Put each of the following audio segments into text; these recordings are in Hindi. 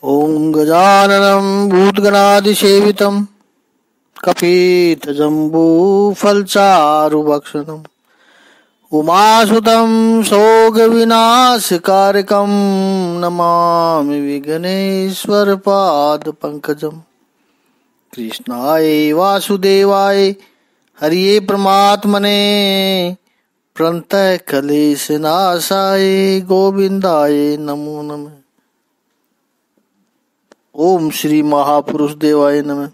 ओम गजाननं भूतगणादिसेवितं कपितजम्बूफलचारुभक्षणम् उमासुतं शोकविनाशकारकं नमामि विघ्नेश्वरपादपङ्कजम्। कृष्णाय वासुदेवाय हरिये परमात्मने प्रणतक्लेशनाशाय गोविन्दाय नमो नमः। ओम श्री महापुरुष देवाय नमः।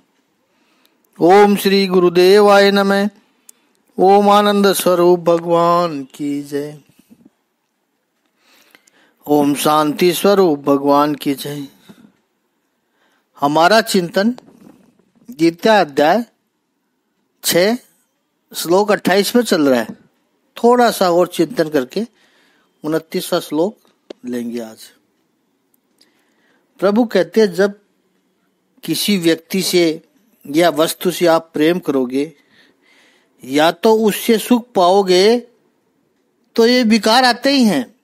ओम श्री गुरुदेवाय नमः। ओम आनंद स्वरूप भगवान की जय। ओम शांति स्वरूप भगवान की जय। हमारा चिंतन गीता अध्याय 6 श्लोक 28 में चल रहा है। थोड़ा सा और चिंतन करके 29वां श्लोक लेंगे आज। प्रभु कहते हैं, जब किसी व्यक्ति से या वस्तु से आप प्रेम करोगे या तो उससे सुख पाओगे, तो ये विकार आते ही हैं।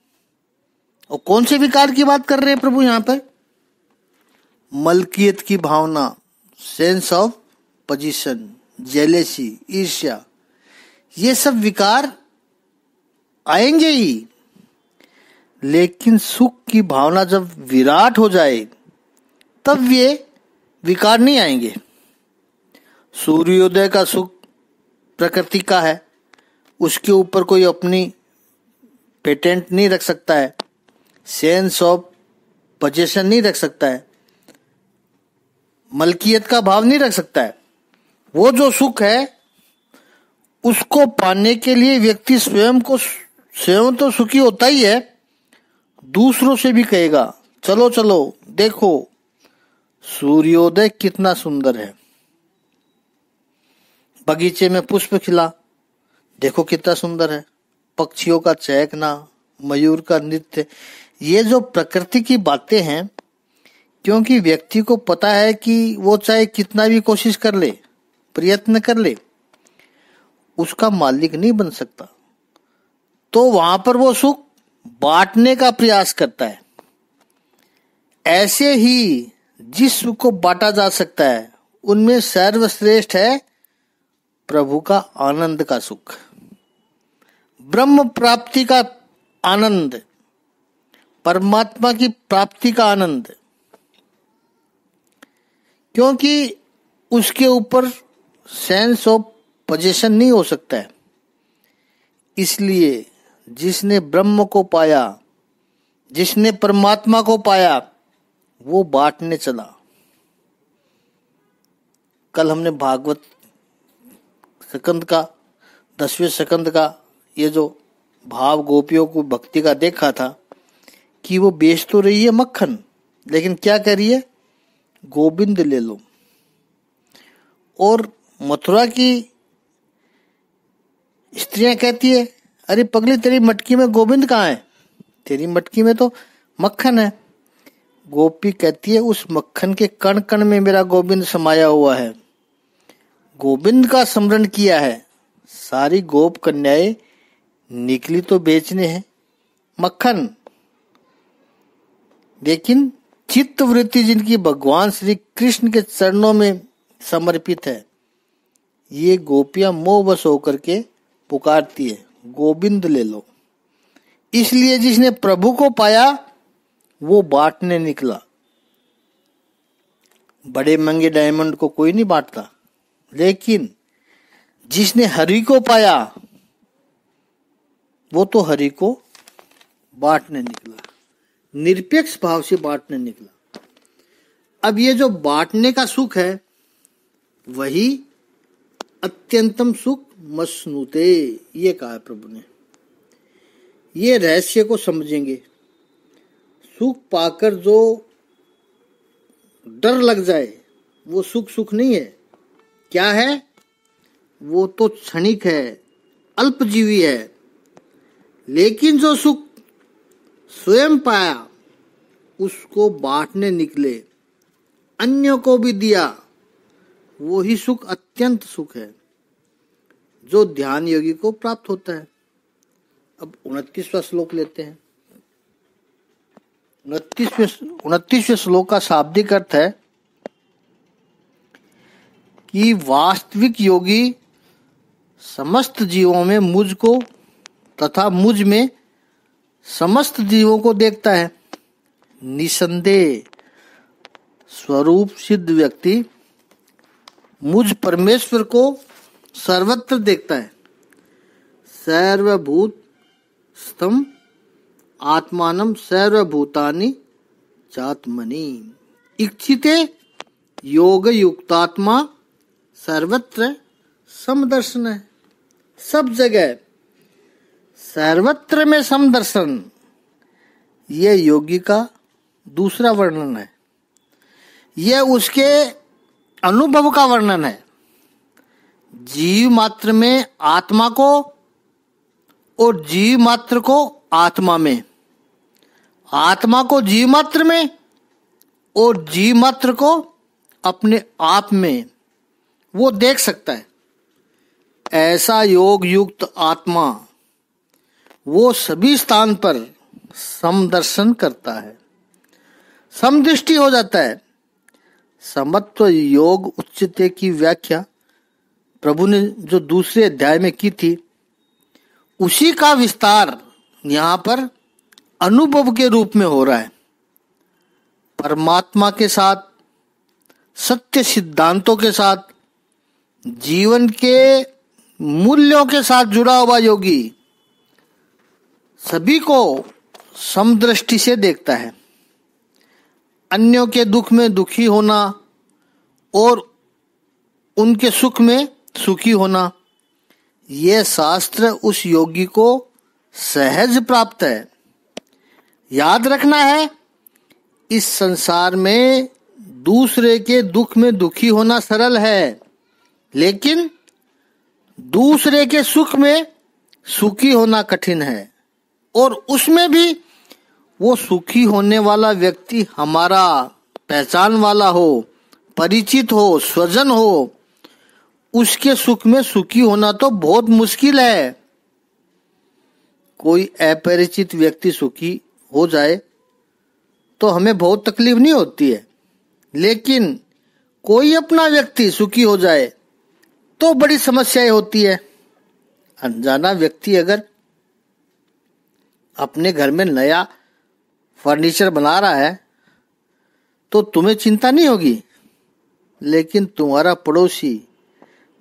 और कौन से विकार की बात कर रहे हैं प्रभु यहाँ पर? मलकियत की भावना, सेंस ऑफ पोजीशन, जेलेसी, ईर्ष्या, ये सब विकार आएंगे ही। लेकिन सुख की भावना जब विराट हो जाए तब ये विकार नहीं आएंगे। सूर्योदय का सुख प्रकृति का है, उसके ऊपर कोई अपनी पेटेंट नहीं रख सकता है, सेंस ऑफ पोजेशन नहीं रख सकता है, मलकियत का भाव नहीं रख सकता है। वो जो सुख है उसको पाने के लिए व्यक्ति स्वयं तो सुखी होता ही है, दूसरों से भी कहेगा चलो चलो देखो सूर्योदय कितना सुंदर है, बगीचे में पुष्प खिला देखो कितना सुंदर है, पक्षियों का चहकना, मयूर का नृत्य, ये जो प्रकृति की बातें हैं, क्योंकि व्यक्ति को पता है कि वो चाहे कितना भी कोशिश कर ले, प्रयत्न कर ले, उसका मालिक नहीं बन सकता। तो वहां पर वो सुख बांटने का प्रयास करता है। ऐसे ही जिस सुख को बांटा जा सकता है उनमें सर्वश्रेष्ठ है प्रभु का आनंद का सुख, ब्रह्म प्राप्ति का आनंद, परमात्मा की प्राप्ति का आनंद। क्योंकि उसके ऊपर सेंस ऑफ पोजीशन नहीं हो सकता है। इसलिए जिसने ब्रह्म को पाया, जिसने परमात्मा को पाया, वो बांटने चला। कल हमने भागवत स्कंद का 10वें स्कंद का ये जो भाव गोपियों को भक्ति का देखा था कि वो बेच तो रही है मक्खन, लेकिन क्या कह रही है? गोविंद ले लो। और मथुरा की स्त्रियां कहती है, अरे पगली तेरी मटकी में गोविंद कहाँ है? तेरी मटकी में तो मक्खन है। गोपी कहती है, उस मक्खन के कण कण में मेरा गोविंद समाया हुआ है, गोविंद का स्मरण किया है। सारी गोप कन्याएं निकली तो बेचने हैं मक्खन, लेकिन चित्त वृत्ति जिनकी भगवान श्री कृष्ण के चरणों में समर्पित है, ये गोपियां मोहवश होकर के पुकारती है, गोविंद ले लो। इसलिए जिसने प्रभु को पाया वो बांटने निकला। बड़े महंगे डायमंड को कोई नहीं बांटता, लेकिन जिसने हरि को पाया वो तो हरि को बांटने निकला, निरपेक्ष भाव से बांटने निकला। अब ये जो बांटने का सुख है वही अत्यंतम सुख मसनुते, ये कहा है प्रभु ने। ये रहस्य को समझेंगे। सुख पाकर जो डर लग जाए वो सुख नहीं है। क्या है? वो तो क्षणिक है, अल्पजीवी है। लेकिन जो सुख स्वयं पाया उसको बांटने निकले, अन्यों को भी दिया, वो ही सुख अत्यंत सुख है जो ध्यान योगी को प्राप्त होता है। अब 29वां श्लोक लेते हैं। 29वें श्लोक का शाब्दिक अर्थ है कि वास्तविक योगी समस्त जीवों में मुझको तथा मुझ में समस्त जीवों को देखता है। निसंदेह स्वरूप सिद्ध व्यक्ति मुझ परमेश्वर को सर्वत्र देखता है। सर्वभूत स्तम आत्मानं सर्वभूतानि चात्मनि इच्छिते योग युक्तात्मा सर्वत्र समदर्शन है। सब जगह सर्वत्र में समदर्शन, यह योगी का दूसरा वर्णन है। यह उसके अनुभव का वर्णन है। जीव मात्र में आत्मा को और जीव मात्र को आत्मा में, आत्मा को जीव मात्र में और जीव मात्र को अपने आप में वो देख सकता है। ऐसा योग युक्त आत्मा वो सभी स्थान पर समदर्शन करता है, समदृष्टि हो जाता है। समत्व योग उच्चते की व्याख्या प्रभु ने जो दूसरे अध्याय में की थी, उसी का विस्तार यहाँ पर अनुभव के रूप में हो रहा है। परमात्मा के साथ, सत्य सिद्धांतों के साथ, जीवन के मूल्यों के साथ जुड़ा हुआ योगी सभी को समदृष्टि से देखता है। अन्यों के दुख में दुखी होना और उनके सुख में सुखी होना, यह शास्त्र उस योगी को सहज प्राप्त है। याद रखना है, इस संसार में दूसरे के दुख में दुखी होना सरल है, लेकिन दूसरे के सुख में सुखी होना कठिन है। और उसमें भी वो सुखी होने वाला व्यक्ति हमारा पहचान वाला हो, परिचित हो, स्वजन हो, उसके सुख में सुखी होना तो बहुत मुश्किल है। कोई अपरिचित व्यक्ति सुखी हो जाए तो हमें बहुत तकलीफ नहीं होती है, लेकिन कोई अपना व्यक्ति सुखी हो जाए तो बड़ी समस्याएं होती है। अनजाना व्यक्ति अगर अपने घर में नया फर्नीचर बना रहा है तो तुम्हें चिंता नहीं होगी, लेकिन तुम्हारा पड़ोसी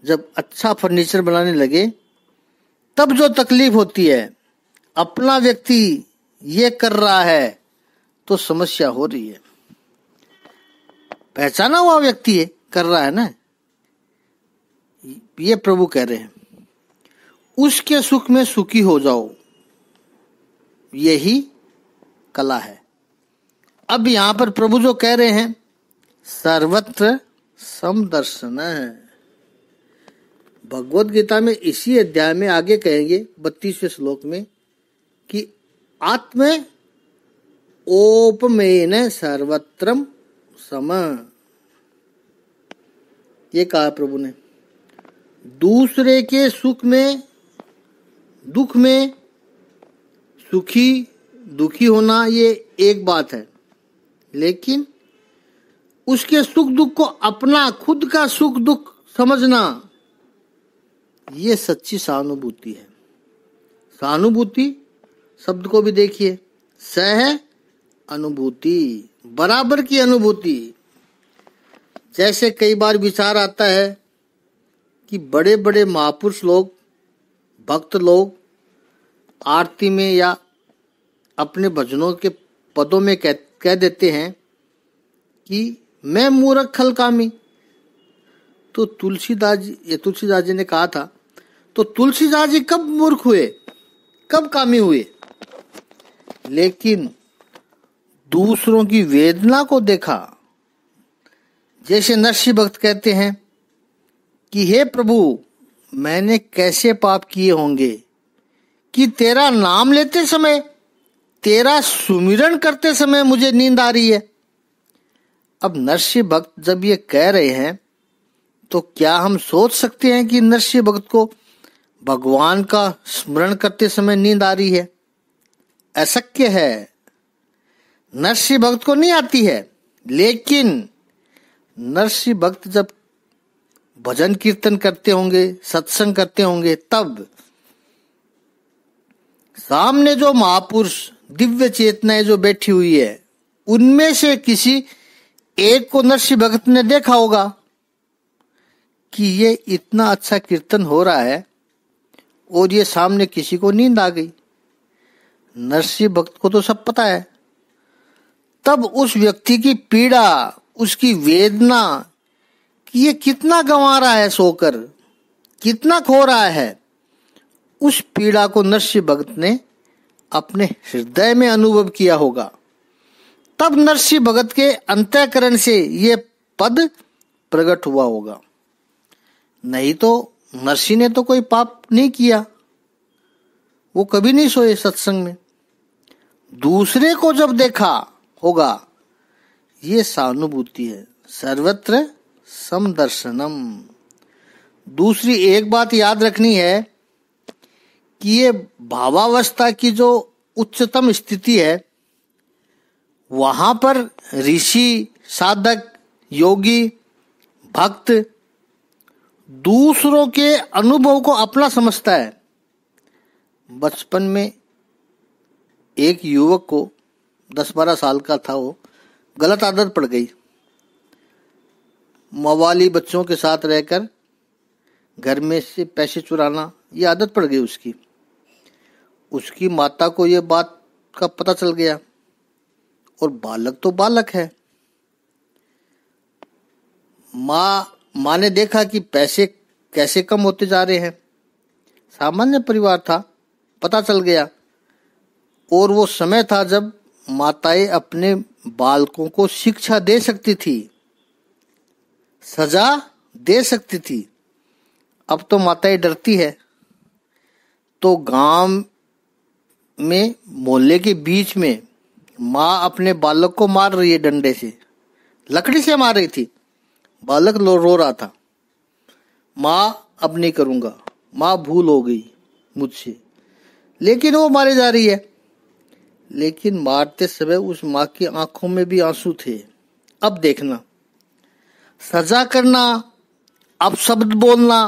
जब अच्छा फर्नीचर बनाने लगे तब जो तकलीफ होती है। अपना व्यक्ति ये कर रहा है तो समस्या हो रही है। पहचाना हुआ व्यक्ति है कर रहा है ना, ये प्रभु कह रहे हैं, उसके सुख में सुखी हो जाओ, यही कला है। अब यहां पर प्रभु जो कह रहे हैं, सर्वत्र समदर्शन है। भगवत गीता में इसी अध्याय में आगे कहेंगे 32वें श्लोक में कि आत्म ओपमेन सर्वत्रम सम, ये कहा प्रभु ने। दूसरे के सुख में दुख में सुखी दुखी होना ये एक बात है, लेकिन उसके सुख दुख को अपना खुद का सुख दुख समझना, ये सच्ची सहानुभूति है। सहानुभूति शब्द को भी देखिए, सह अनुभूति, बराबर की अनुभूति। जैसे कई बार विचार आता है कि बड़े बड़े महापुरुष लोग, भक्त लोग आरती में या अपने भजनों के पदों में कह देते हैं कि मैं मूर्ख खलकामी। तो तुलसीदास जी ने कहा था, तो तुलसीदास जी कब मूर्ख हुए, कब कामी हुए? लेकिन दूसरों की वेदना को देखा। जैसे नरसिंह भक्त कहते हैं कि हे प्रभु, मैंने कैसे पाप किए होंगे कि तेरा नाम लेते समय, तेरा सुमिरन करते समय मुझे नींद आ रही है। अब नरसिंह भक्त जब ये कह रहे हैं तो क्या हम सोच सकते हैं कि नरसिंह भक्त को भगवान का स्मरण करते समय नींद आ रही है? अशक्य है। नरसिंह भक्त को नहीं आती है। लेकिन नरसिंह भक्त जब भजन कीर्तन करते होंगे, सत्संग करते होंगे, तब सामने जो महापुरुष दिव्य चेतनाएं जो बैठी हुई है, उनमें से किसी एक को नरसिंह भक्त ने देखा होगा कि ये इतना अच्छा कीर्तन हो रहा है और ये सामने किसी को नींद आ गई। नरसिंह भक्त को तो सब पता है। तब उस व्यक्ति की पीड़ा, उसकी वेदना कि ये कितना गंवा रहा है सोकर, कितना खो रहा है, उस पीड़ा को नरसिंह भक्त ने अपने हृदय में अनुभव किया होगा। तब नरसिंह भक्त के अंतःकरण से ये पद प्रकट हुआ होगा। नहीं तो नरसिंह ने तो कोई पाप नहीं किया, वो कभी नहीं सोए सत्संग में। दूसरे को जब देखा होगा, ये सहानुभूति है, सर्वत्र समदर्शनम। दूसरी एक बात याद रखनी है कि ये भावावस्था की जो उच्चतम स्थिति है, वहां पर ऋषि, साधक, योगी, भक्त दूसरों के अनुभव को अपना समझता है। बचपन में एक युवक को 10-12 साल का था, वो गलत आदत पड़ गई। मवाली बच्चों के साथ रहकर घर में से पैसे चुराना, ये आदत पड़ गई उसकी। उसकी माता को ये बात का पता चल गया और बालक तो बालक है। माँ ने देखा कि पैसे कैसे कम होते जा रहे हैं। सामान्य परिवार था, पता चल गया। और वो समय था जब माताएं अपने बालकों को शिक्षा दे सकती थी, सजा दे सकती थी। अब तो माताएं डरती है। तो गांव में, मोहल्ले के बीच में माँ अपने बालक को मार रही है, डंडे से, लकड़ी से मार रही थी। बालक रो रहा था, माँ अब नहीं करूंगा, माँ भूल हो गई मुझसे, लेकिन वो मारे जा रही है। लेकिन मारते समय उस माँ की आंखों में भी आंसू थे। अब देखना, सजा करना, अपशब्द बोलना,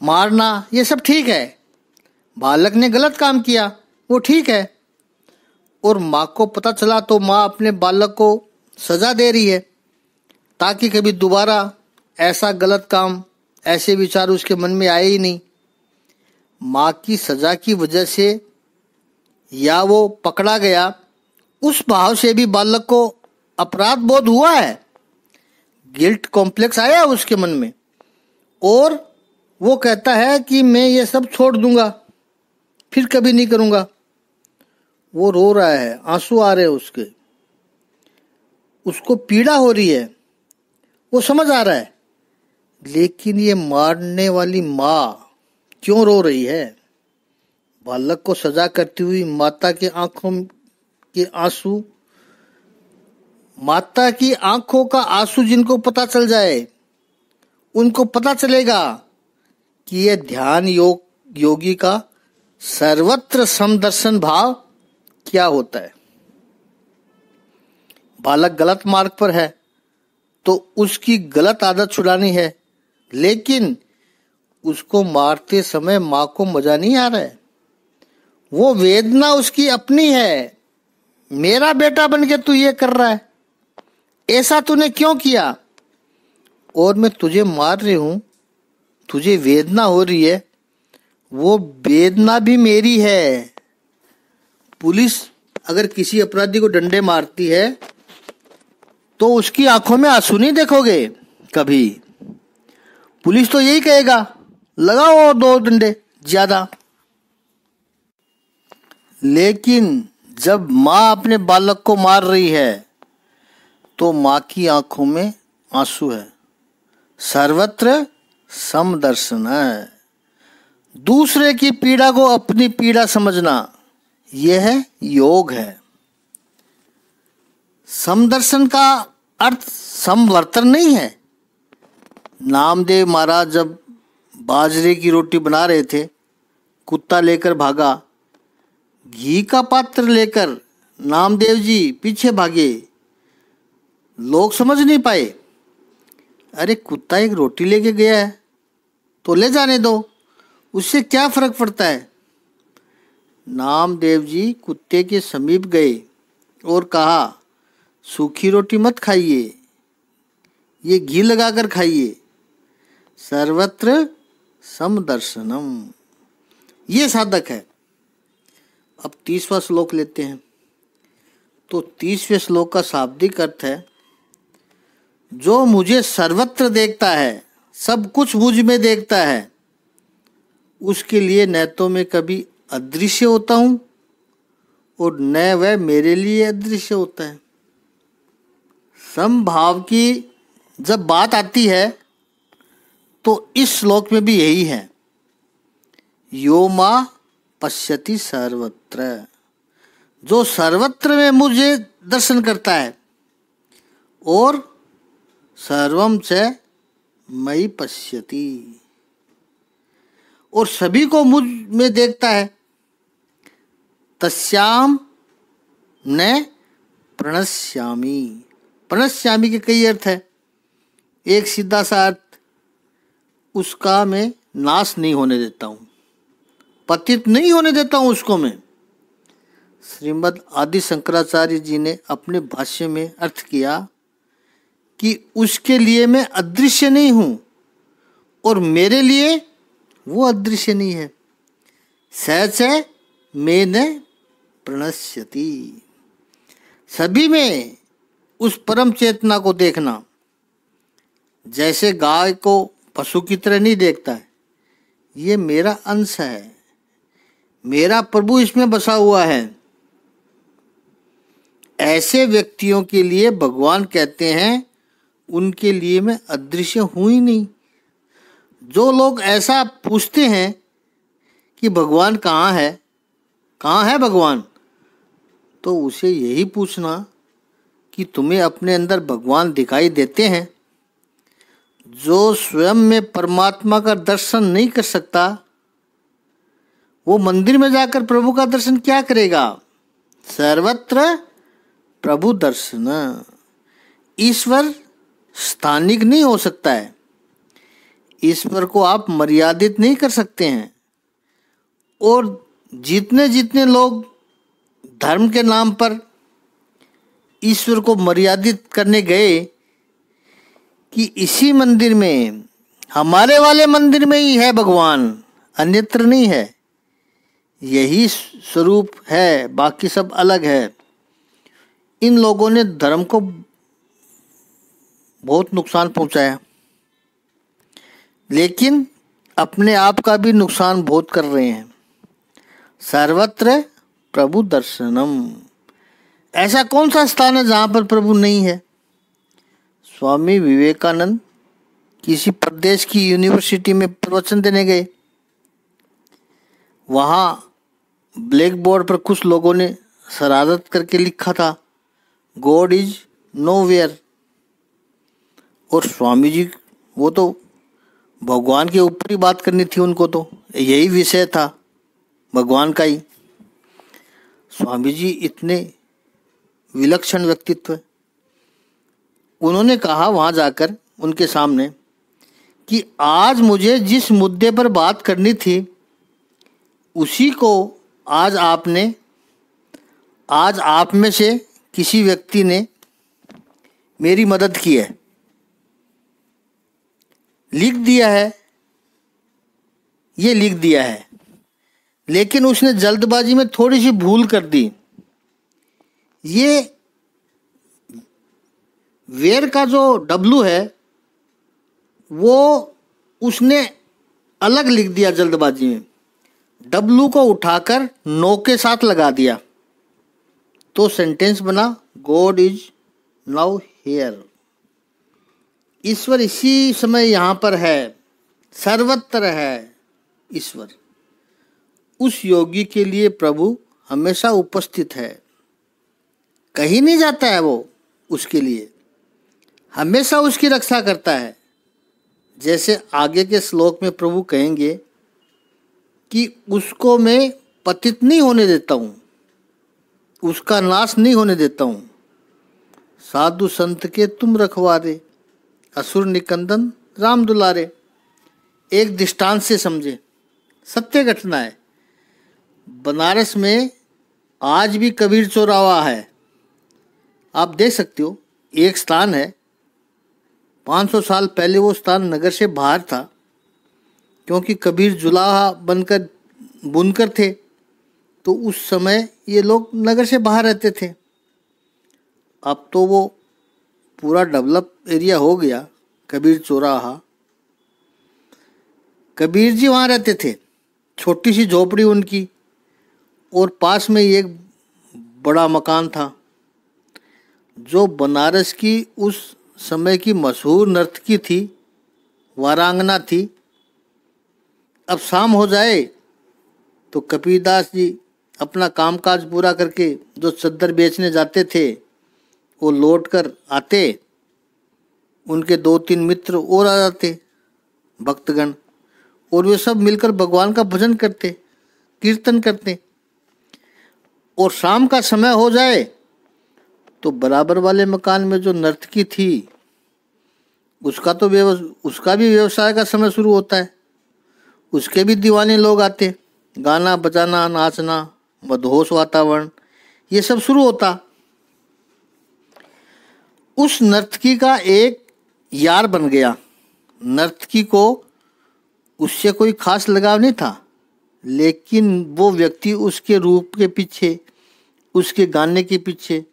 मारना, ये सब ठीक है। बालक ने गलत काम किया, वो ठीक है। और माँ को पता चला तो माँ अपने बालक को सजा दे रही है ताकि कभी दोबारा ऐसा गलत काम, ऐसे विचार उसके मन में आए ही नहीं। माँ की सजा की वजह से या वो पकड़ा गया, उस भाव से भी बालक को अपराध बोध हुआ है, गिल्ट कॉम्प्लेक्स आया उसके मन में, और वो कहता है कि मैं ये सब छोड़ दूंगा, फिर कभी नहीं करूंगा। वो रो रहा है, आंसू आ रहे हैं उसके, उसको पीड़ा हो रही है, वो समझ आ रहा है। लेकिन ये मारने वाली माँ क्यों रो रही है? बालक को सजा करती हुई माता की आंखों के आंसू, माता की आंखों का आंसू जिनको पता चल जाए, उनको पता चलेगा कि ये ध्यान योगी का सर्वत्र समदर्शन भाव क्या होता है। बालक गलत मार्ग पर है तो उसकी गलत आदत छुड़ानी है, लेकिन उसको मारते समय माँ को मजा नहीं आ रहा है। वो वेदना उसकी अपनी है। मेरा बेटा बन के तू ये कर रहा है, ऐसा तूने क्यों किया? और मैं तुझे मार रही हूं, तुझे वेदना हो रही है, वो वेदना भी मेरी है। पुलिस अगर किसी अपराधी को डंडे मारती है तो उसकी आंखों में आंसू नहीं देखोगे कभी। पुलिस तो यही कहेगा, लगाओ 2 डंडे ज्यादा। लेकिन जब माँ अपने बालक को मार रही है तो माँ की आंखों में आंसू है। सर्वत्र समदर्शन है। दूसरे की पीड़ा को अपनी पीड़ा समझना, यह योग है। समदर्शन का अर्थ समवर्तन नहीं है। नामदेव महाराज जब बाजरे की रोटी बना रहे थे, कुत्ता लेकर भागा, घी का पात्र लेकर नामदेव जी पीछे भागे, लोग समझ नहीं पाए। अरे कुत्ता एक रोटी लेके गया है तो ले जाने दो, उससे क्या फर्क पड़ता है। नामदेव जी कुत्ते के समीप गए और कहा, सूखी रोटी मत खाइए, ये घी लगाकर खाइए, सर्वत्र समदर्शनम। ये साधक है। अब 30वां श्लोक लेते हैं। तो 30वें श्लोक का शाब्दिक अर्थ है, जो मुझे सर्वत्र देखता है, सब कुछ मुझ में देखता है, उसके लिए न तो मैं कभी अदृश्य होता हूं और न वह मेरे लिए अदृश्य होता है। समभाव की जब बात आती है तो इस श्लोक में भी यही है। यो मां पश्यति सर्वत्र, जो सर्वत्र में मुझे दर्शन करता है, और सर्वम च मयि पश्यति, और सभी को मुझ में देखता है। तस्याम न प्रणश्यामि। प्रणश्यामि के कई अर्थ है। एक सीधा सा अर्थ, उसका मैं नाश नहीं होने देता हूँ, पतित नहीं होने देता हूँ उसको मैं। श्रीमद् आदि शंकराचार्य जी ने अपने भाष्य में अर्थ किया कि उसके लिए मैं अदृश्य नहीं हूँ और मेरे लिए वो अदृश्य नहीं है। सहच मेन प्रणश्यति। सभी में उस परम चेतना को देखना। जैसे गाय को पशु की तरह नहीं देखता है, ये मेरा अंश है, मेरा प्रभु इसमें बसा हुआ है। ऐसे व्यक्तियों के लिए भगवान कहते हैं, उनके लिए मैं अदृश्य हूं ही नहीं। जो लोग ऐसा पूछते हैं कि भगवान कहाँ है भगवान, तो उसे यही पूछना कि तुम्हें अपने अंदर भगवान दिखाई देते हैं। जो स्वयं में परमात्मा का दर्शन नहीं कर सकता, वो मंदिर में जाकर प्रभु का दर्शन क्या करेगा। सर्वत्र प्रभु दर्शन। ईश्वर स्थानिक नहीं हो सकता है, ईश्वर को आप मर्यादित नहीं कर सकते हैं। और जितने जितने लोग धर्म के नाम पर ईश्वर को मर्यादित करने गए कि इसी मंदिर में, हमारे वाले मंदिर में ही है भगवान, अन्यत्र नहीं है, यही स्वरूप है, बाकी सब अलग है। इन लोगों ने धर्म को बहुत नुकसान पहुंचाया, लेकिन अपने आप का भी नुकसान बहुत कर रहे हैं। सर्वत्र प्रभु दर्शनम। ऐसा कौन सा स्थान है जहाँ पर प्रभु नहीं है। स्वामी विवेकानंद किसी प्रदेश की यूनिवर्सिटी में प्रवचन देने गए। वहाँ ब्लैक बोर्ड पर कुछ लोगों ने शरारत करके लिखा था, गॉड इज नोवेयर। और स्वामी जी, वो तो भगवान के ऊपर ही बात करनी थी उनको, तो यही विषय था भगवान का ही। स्वामी जी इतने विलक्षण व्यक्तित्व। उन्होंने कहा वहाँ जाकर उनके सामने कि आज मुझे जिस मुद्दे पर बात करनी थी, उसी को आज आप में से किसी व्यक्ति ने मेरी मदद की है, लिख दिया है, ये लिख दिया है, लेकिन उसने जल्दबाजी में थोड़ी सी भूल कर दी। ये वेर का जो डब्लू है वो उसने अलग लिख दिया जल्दबाजी में, डब्लू को उठाकर नो के साथ लगा दिया, तो सेंटेंस बना गॉड इज नाउ हियर। ईश्वर इसी समय यहाँ पर है, सर्वत्र है ईश्वर। उस योगी के लिए प्रभु हमेशा उपस्थित है, कहीं नहीं जाता है वो, उसके लिए हमेशा उसकी रक्षा करता है। जैसे आगे के श्लोक में प्रभु कहेंगे कि उसको मैं पतित नहीं होने देता हूँ, उसका नाश नहीं होने देता हूँ। साधु संत के तुम रखवारे, असुर निकंदन राम दुलारे। एक दृष्टांत से समझे, सत्य घटना है। बनारस में आज भी कबीर चौराहा है, आप देख सकते हो। एक स्थान है, 500 साल पहले वो स्थान नगर से बाहर था, क्योंकि कबीर जुलाहा बनकर बुनकर थे, तो उस समय ये लोग नगर से बाहर रहते थे। अब तो वो पूरा डेवलप एरिया हो गया, कबीर चौराहा। कबीर जी वहाँ रहते थे, छोटी सी झोपड़ी उनकी, और पास में एक बड़ा मकान था। जो बनारस की उस समय की मशहूर नर्तकी थी, वारांगना थी। अब शाम हो जाए तो कबीरदास जी अपना कामकाज पूरा करके जो चद्दर बेचने जाते थे, वो लौट कर आते। उनके 2-3 मित्र और आ जाते, भक्तगण, और वे सब मिलकर भगवान का भजन करते, कीर्तन करते। और शाम का समय हो जाए तो बराबर वाले मकान में जो नर्तकी थी, उसका भी व्यवसाय का समय शुरू होता है। उसके भी दीवाने लोग आते, गाना बजाना, नाचना, मदहोश वातावरण, ये सब शुरू होता। उस नर्तकी का एक यार बन गया। नर्तकी को उससे कोई खास लगाव नहीं था, लेकिन वो व्यक्ति उसके रूप के पीछे, उसके गाने के पीछे,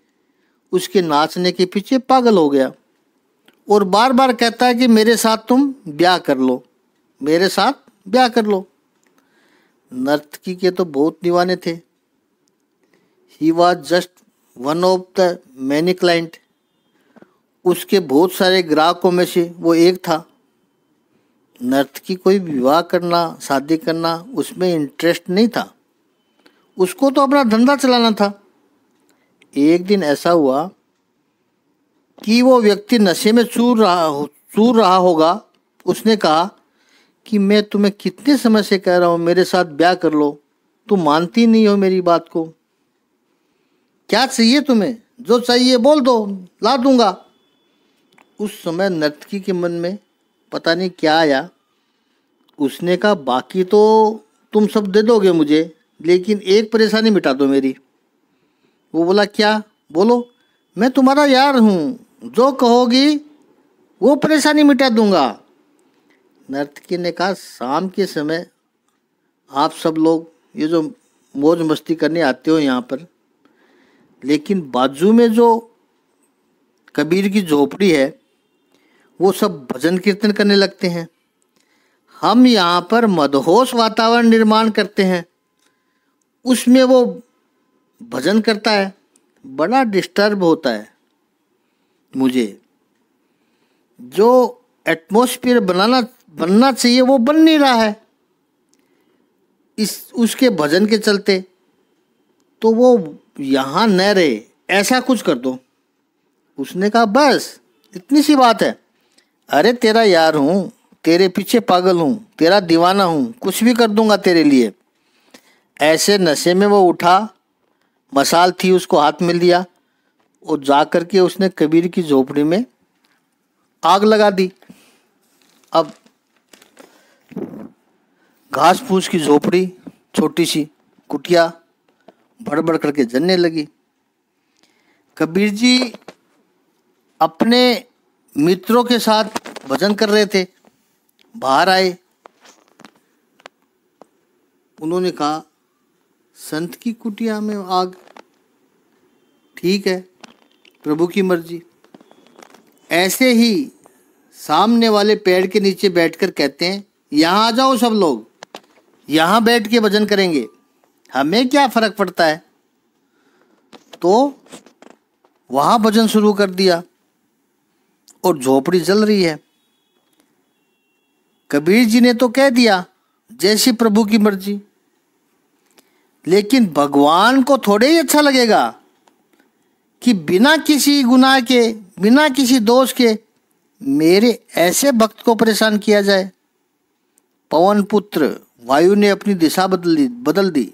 उसके नाचने के पीछे पागल हो गया, और बार बार कहता है कि मेरे साथ तुम ब्याह कर लो, मेरे साथ ब्याह कर लो। नर्तकी के तो बहुत दीवाने थे। He was just one of the many client. उसके बहुत सारे ग्राहकों में से वो एक था। नर्तकी कोई विवाह करना, शादी करना, उसमें इंटरेस्ट नहीं था। उसको तो अपना धंधा चलाना था। एक दिन ऐसा हुआ कि वो व्यक्ति नशे में चूर रहा होगा। उसने कहा कि मैं तुम्हें कितने समय से कह रहा हूँ मेरे साथ ब्याह कर लो, तुम मानती नहीं हो मेरी बात को। क्या चाहिए तुम्हें? जो चाहिए बोल दो, ला दूंगा। उस समय नर्तकी के मन में पता नहीं क्या आया। उसने कहा बाकी तो तुम सब दे दोगे मुझे, लेकिन एक परेशानी मिटा दो मेरी। वो बोला क्या? बोलो। मैं तुम्हारा यार हूँ, जो कहोगी वो परेशानी मिटा दूंगा। नर्तकी ने कहा शाम के समय आप सब लोग ये जो मौज मस्ती करने आते हो यहाँ पर, लेकिन बाजू में जो कबीर की झोपड़ी है वो सब भजन कीर्तन करने लगते हैं। हम यहाँ पर मदहोश वातावरण निर्माण करते हैं, उसमें वो भजन करता है। बड़ा डिस्टर्ब होता है मुझे। जो एटमॉस्फेयर बनना चाहिए वो बन नहीं रहा है उसके भजन के चलते। तो वो यहाँ न रहे, ऐसा कुछ कर दो। उसने कहा बस इतनी सी बात है। अरे तेरा यार हूँ, तेरे पीछे पागल हूँ, तेरा दीवाना हूँ, कुछ भी कर दूंगा तेरे लिए। ऐसे नशे में वो उठा, मसाल थी उसको हाथ में लिया, और जा कर के उसने कबीर की झोपड़ी में आग लगा दी। अब घास फूस की झोपड़ी, छोटी सी कुटिया भड़बड़ करके जलने लगी। कबीर जी अपने मित्रों के साथ भजन कर रहे थे, बाहर आए। उन्होंने कहा संत की कुटिया में आग, ठीक है, प्रभु की मर्जी। ऐसे ही सामने वाले पेड़ के नीचे बैठकर कहते हैं यहाँ आ जाओ सब लोग, यहाँ बैठ के भजन करेंगे, हमें क्या फर्क पड़ता है। तो वहाँ भजन शुरू कर दिया और झोपड़ी जल रही है। कबीर जी ने तो कह दिया जैसी प्रभु की मर्जी, लेकिन भगवान को थोड़े ही अच्छा लगेगा कि बिना किसी गुनाह के, बिना किसी दोष के मेरे ऐसे भक्त को परेशान किया जाए। पवन पुत्र वायु ने अपनी दिशा बदल दी।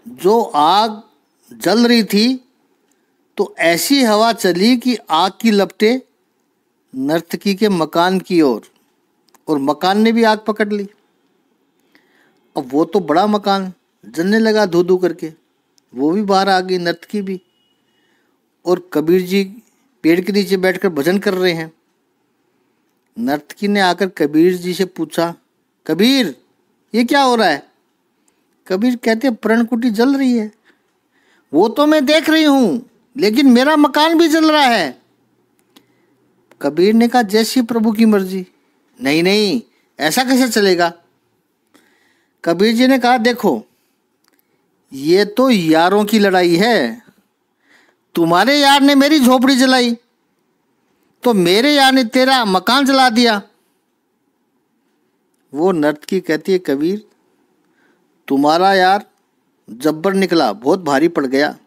जो आग जल रही थी तो ऐसी हवा चली कि आग की लपटें नर्तकी के मकान की ओर, और मकान ने भी आग पकड़ ली। अब वो तो बड़ा मकान जलने लगा धू धू करके, वो भी बाहर आ गई, नर्तकी भी। और कबीर जी पेड़ के नीचे बैठकर भजन कर रहे हैं। नर्तकी ने आकर कबीर जी से पूछा, कबीर ये क्या हो रहा है? कबीर कहते, प्रणकुटी जल रही है। वो तो मैं देख रही हूं, लेकिन मेरा मकान भी जल रहा है। कबीर ने कहा, जैसी प्रभु की मर्जी। नहीं नहीं, ऐसा कैसे चलेगा? कबीर जी ने कहा, देखो ये तो यारों की लड़ाई है। तुम्हारे यार ने मेरी झोपड़ी जलाई तो मेरे यार ने तेरा मकान जला दिया। वो नर्तकी कहती है, कबीर तुम्हारा यार जब्बर निकला, बहुत भारी पड़ गया।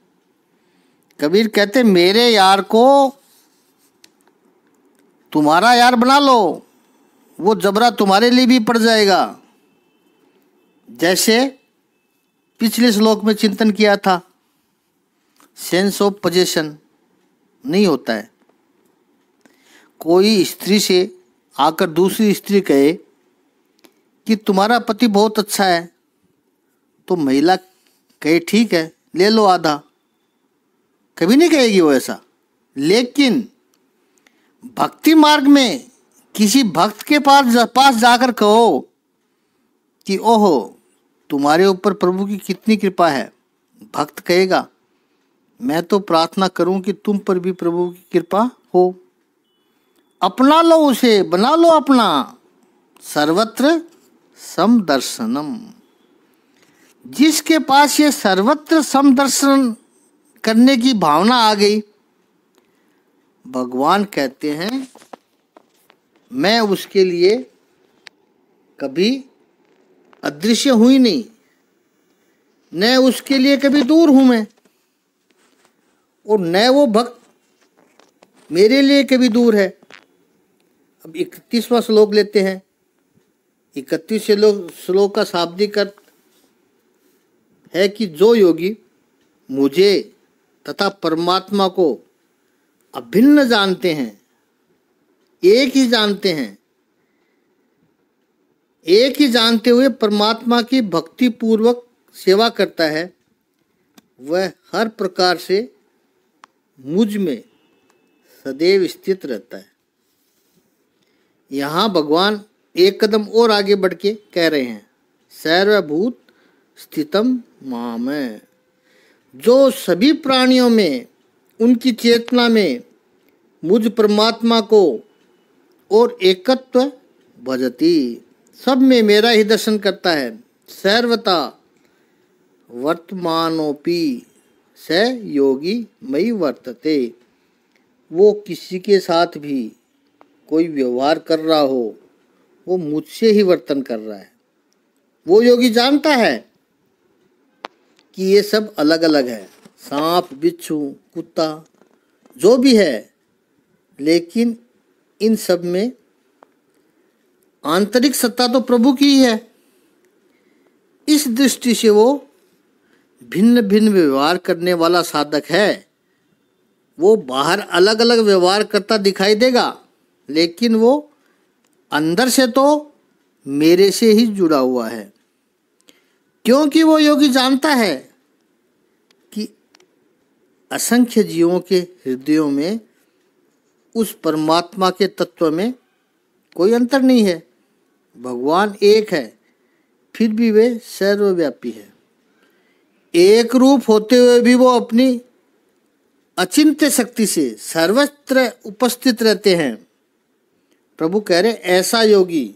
कबीर कहते, मेरे यार को तुम्हारा यार बना लो, वो जबरा तुम्हारे लिए भी पड़ जाएगा। जैसे पिछले श्लोक में चिंतन किया था, सेंस ऑफ पोजेशन नहीं होता है। कोई स्त्री से आकर दूसरी स्त्री कहे कि तुम्हारा पति बहुत अच्छा है, तो महिला कहे ठीक है ले लो आधा, कभी नहीं कहेगी वो ऐसा। लेकिन भक्ति मार्ग में किसी भक्त के पास जाकर कहो कि ओहो तुम्हारे ऊपर प्रभु की कितनी कृपा है, भक्त कहेगा मैं तो प्रार्थना करूं कि तुम पर भी प्रभु की कृपा हो। अपना लो उसे, बना लो अपना। सर्वत्र समदर्शनम। जिसके पास ये सर्वत्र समदर्शन करने की भावना आ गई, भगवान कहते हैं मैं उसके लिए कभी अदृश्य हुई नहीं, न उसके लिए कभी दूर हूं मैं, और न वो भक्त मेरे लिए कभी दूर है। अब 31वां श्लोक लेते हैं। 31वें श्लोक का शाब्दिक अर्थ है कि जो योगी मुझे तथा परमात्मा को अभिन्न जानते हैं, एक ही जानते हैं, एक ही जानते हुए परमात्मा की भक्ति पूर्वक सेवा करता है, वह हर प्रकार से मुझ में सदैव स्थित रहता है। यहाँ भगवान एक कदम और आगे बढ़ के कह रहे हैं, सर्वभूत स्थितम मामय। जो सभी प्राणियों में, उनकी चेतना में मुझ परमात्मा को और एकत्व भजती, सब में मेरा ही दर्शन करता है। सर्वता वर्तमानोपि स योगी मयि वर्तते। वो किसी के साथ भी कोई व्यवहार कर रहा हो, वो मुझसे ही वर्तन कर रहा है। वो योगी जानता है कि ये सब अलग अलग है, सांप बिच्छू कुत्ता जो भी है, लेकिन इन सब में आंतरिक सत्ता तो प्रभु की ही है। इस दृष्टि से वो भिन्न भिन्न व्यवहार करने वाला साधक है। वो बाहर अलग अलग व्यवहार करता दिखाई देगा, लेकिन वो अंदर से तो मेरे से ही जुड़ा हुआ है। क्योंकि वो योगी जानता है कि असंख्य जीवों के हृदयों में उस परमात्मा के तत्व में कोई अंतर नहीं है। भगवान एक है, फिर भी वे सर्वव्यापी है। एक रूप होते हुए भी वो अपनी अचिंत्य शक्ति से सर्वत्र उपस्थित रहते हैं। प्रभु कह रहे ऐसा योगी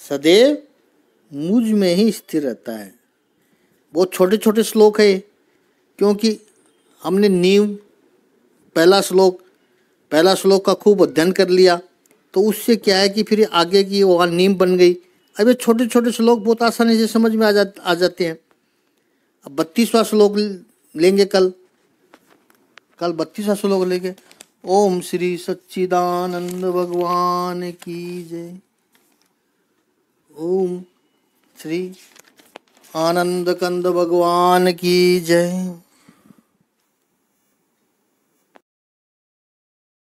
सदैव मुझ में ही स्थिर रहता है। बहुत छोटे छोटे श्लोक है, क्योंकि हमने नींव पहला श्लोक का खूब अध्ययन कर लिया, तो उससे क्या है कि फिर आगे की वहाँ नींव बन गई। अब ये छोटे छोटे श्लोक बहुत आसानी से समझ में आ जाते हैं। अब 32वां श्लोक लेंगे कल 32वां श्लोक लेंगे। ओम श्री सच्चिदानंद भगवान की जय। ओम श्री आनंद कंद भगवान की जय।